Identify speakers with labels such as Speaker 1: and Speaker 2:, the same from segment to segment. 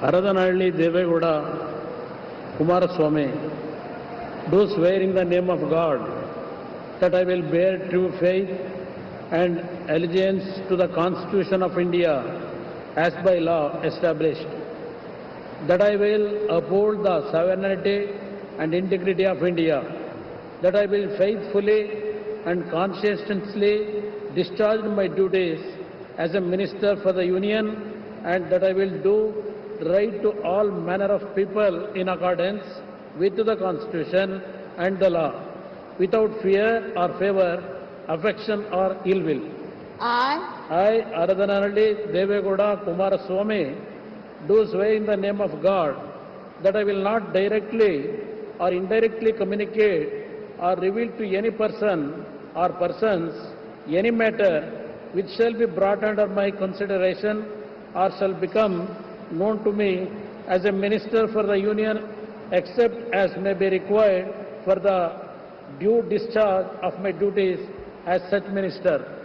Speaker 1: Haradanahalli Devegowda Kumaraswamy, do swear in the name of God that I will bear true faith and allegiance to the Constitution of India as by law established, that I will uphold the sovereignty and integrity of India, that I will faithfully and conscientiously discharge my duties as a Minister for the Union, and that I will do right to all manner of people in accordance with the Constitution and the law, without fear or favor, affection or ill will. I, Haradanahalli Devegowda Kumaraswamy, do swear in the name of God that I will not directly or indirectly communicate or reveal to any person or persons any matter which shall be brought under my consideration or shall become known to me as a Minister for the Union, except as may be required for the due discharge of my duties as such Minister.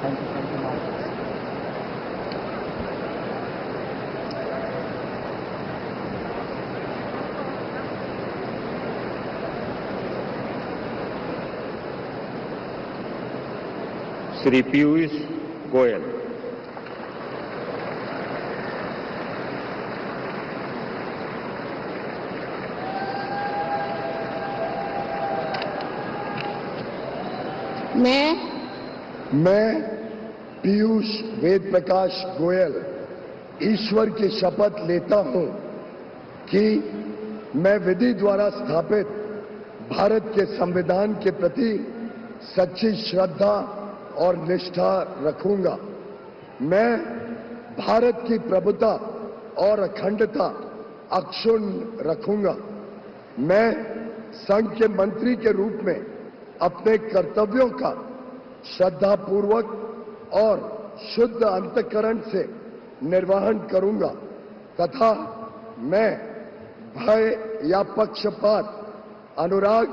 Speaker 2: Thank you, Marcus.
Speaker 3: Shri Piyush Goyal.
Speaker 4: मैं पीयूष वेद प्रकाश गोयल ईश्वर की शपथ लेता हूं कि मैं विधि द्वारा स्थापित भारत के संविधान के प्रति सच्ची श्रद्धा और निष्ठा रखूंगा। मैं भारत की प्रभुता और अखंडता अक्षुण्ण रखूंगा। मैं संघ के मंत्री के रूप में अपने कर्तव्यों का श्रद्धापूर्वक और शुद्ध अंतःकरण से निर्वहन करूंगा तथा मैं भय या पक्षपात, अनुराग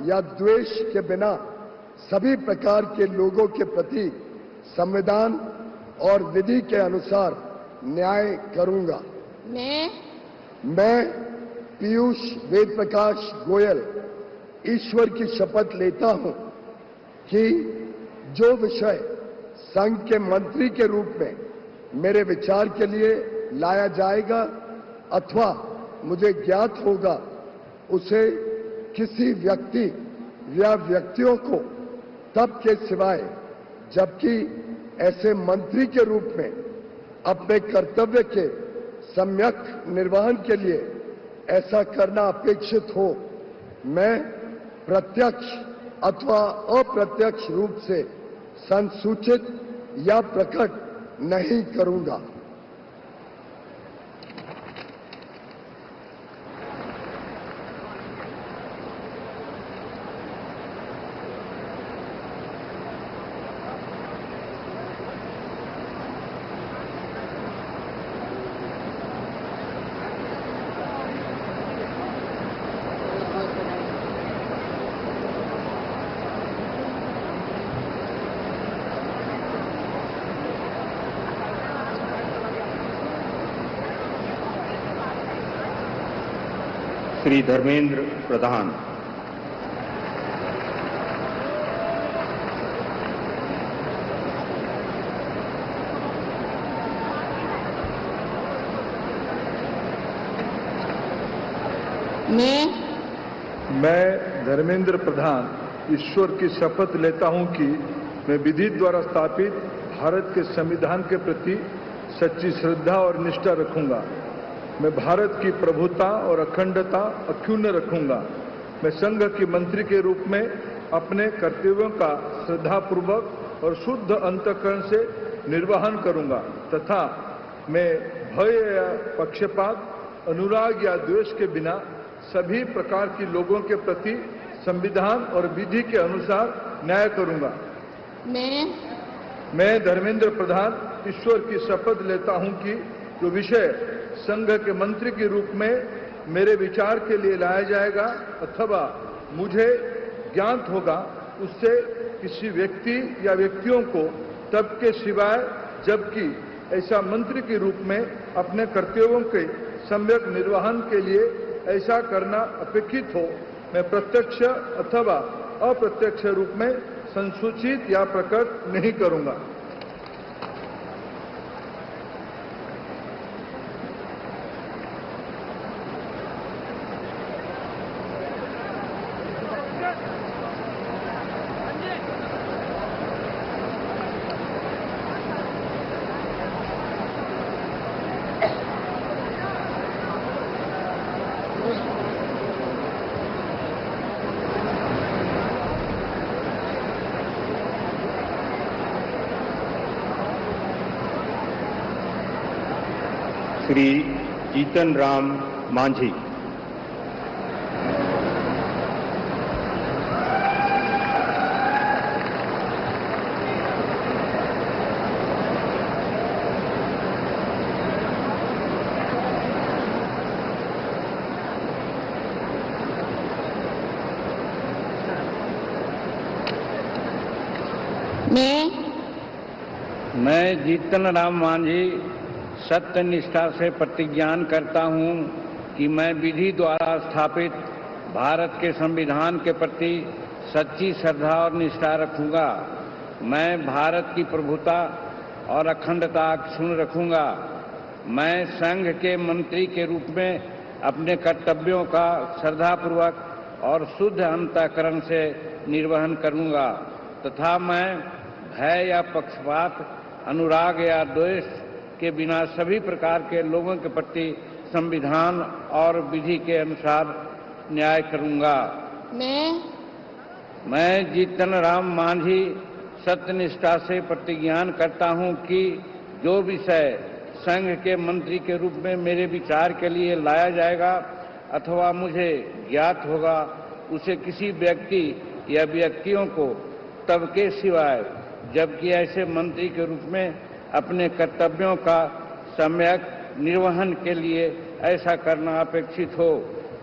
Speaker 4: या द्वेष के बिना सभी प्रकार के लोगों के प्रति संविधान और विधि के अनुसार न्याय करूंगा। मैं पीयूष वेद प्रकाश गोयल ईश्वर की शपथ लेता हूं कि जो विषय संघ के मंत्री के रूप में मेरे विचार के लिए लाया जाएगा अथवा मुझे ज्ञात होगा, उसे किसी व्यक्ति या व्यक्तियों को तब के सिवाय जबकि ऐसे मंत्री के रूप में अपने कर्तव्य के सम्यक निर्वहन के लिए ऐसा करना अपेक्षित हो, मैं प्रत्यक्ष अथवा अप्रत्यक्ष रूप से संसूचित या प्रकट नहीं करूंगा।
Speaker 3: श्री धर्मेंद्र प्रधान।
Speaker 5: मैं धर्मेंद्र प्रधान ईश्वर की शपथ लेता हूं कि मैं विधि द्वारा स्थापित भारत के संविधान के प्रति सच्ची श्रद्धा और निष्ठा रखूंगा। मैं भारत की प्रभुता और अखंडता अक्षुण्ण रखूंगा। मैं संघ की मंत्री के रूप में अपने कर्तव्यों का श्रद्धापूर्वक और शुद्ध अंतःकरण से निर्वहन करूंगा तथा मैं भय या पक्षपात, अनुराग या द्वेष के बिना सभी प्रकार की लोगों के प्रति संविधान और विधि के अनुसार न्याय करूंगा। मैं धर्मेंद्र प्रधान ईश्वर की शपथ लेता हूं कि जो विषय संघ के मंत्री के रूप में मेरे विचार के लिए लाया जाएगा अथवा मुझे ज्ञात होगा उससे किसी व्यक्ति या व्यक्तियों को तब के सिवाय जबकि ऐसा मंत्री के रूप में अपने कर्तव्यों के सम्यक निर्वहन के लिए ऐसा करना अपेक्षित हो मैं प्रत्यक्ष अथवा अप्रत्यक्ष रूप में संसूचित या प्रकट नहीं करूंगा।
Speaker 3: श्री जीतन राम मांझी।
Speaker 1: मैं जीतन राम मांझी सत्य निष्ठा से प्रतिज्ञान करता हूं कि मैं विधि द्वारा स्थापित भारत के संविधान के प्रति सच्ची श्रद्धा और निष्ठा रखूंगा। मैं भारत की प्रभुता और अखंडता अक्षुण्ण रखूंगा। मैं संघ के मंत्री के रूप में अपने कर्तव्यों का श्रद्धापूर्वक और शुद्ध अंतःकरण से निर्वहन करूंगा तथा मैं भय या पक्षपात, अनुराग या द्वेष के बिना सभी प्रकार के लोगों के प्रति संविधान और विधि के अनुसार न्याय करूंगा। मैं जीतन राम मांझी सत्यनिष्ठा से प्रतिज्ञान करता हूं कि जो विषय संघ के मंत्री के रूप में मेरे विचार के लिए लाया जाएगा अथवा मुझे ज्ञात होगा उसे किसी व्यक्ति या व्यक्तियों को तब के सिवाय जबकि ऐसे मंत्री के रूप में अपने कर्तव्यों का सम्यक निर्वहन के लिए ऐसा करना अपेक्षित हो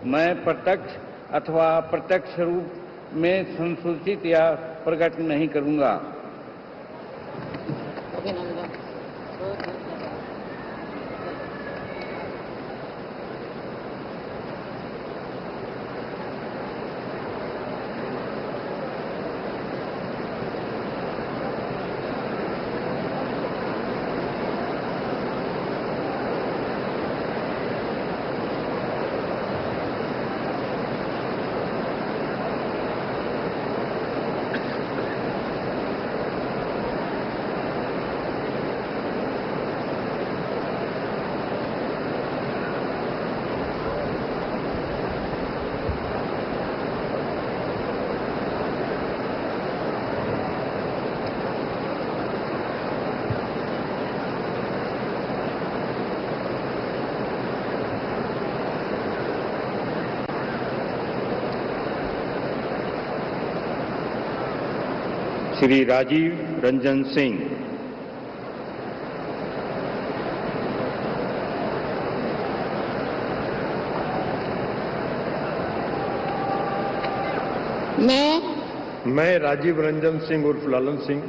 Speaker 1: मैं प्रत्यक्ष अथवा अप्रत्यक्ष रूप में संसूचित या प्रकट नहीं करूंगा।
Speaker 3: श्री राजीव रंजन सिंह।
Speaker 5: मैं राजीव रंजन सिंह उर्फ लालन सिंह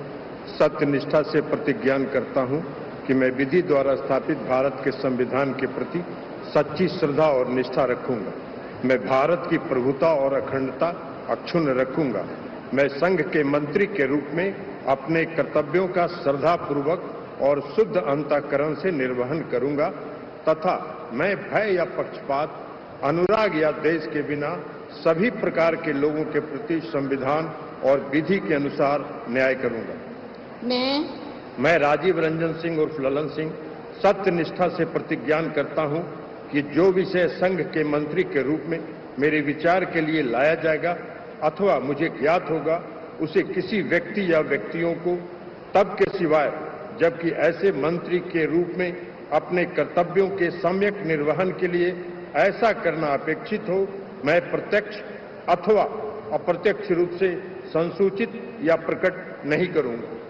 Speaker 5: सत्यनिष्ठा से प्रतिज्ञान करता हूं कि मैं विधि द्वारा स्थापित भारत के संविधान के प्रति सच्ची श्रद्धा और निष्ठा रखूंगा। मैं भारत की प्रभुता और अखंडता अक्षुण्ण रखूंगा। मैं संघ के मंत्री के रूप में अपने कर्तव्यों का श्रद्धापूर्वक और शुद्ध अंतःकरण से निर्वहन करूंगा तथा मैं भय या पक्षपात, अनुराग या द्वेष के बिना सभी प्रकार के लोगों के प्रति संविधान और विधि के अनुसार न्याय करूंगा। मैं राजीव रंजन सिंह उर्फ ललन सिंह सत्यनिष्ठा से प्रतिज्ञान करता हूं कि जो विषय संघ के मंत्री के रूप में मेरे विचार के लिए लाया जाएगा अथवा मुझे ज्ञात होगा उसे किसी व्यक्ति या व्यक्तियों को तब के सिवाय जबकि ऐसे मंत्री के रूप में अपने कर्तव्यों के सम्यक निर्वहन के लिए ऐसा करना अपेक्षित हो
Speaker 3: मैं प्रत्यक्ष अथवा अप्रत्यक्ष रूप से संसूचित या प्रकट नहीं करूंगा।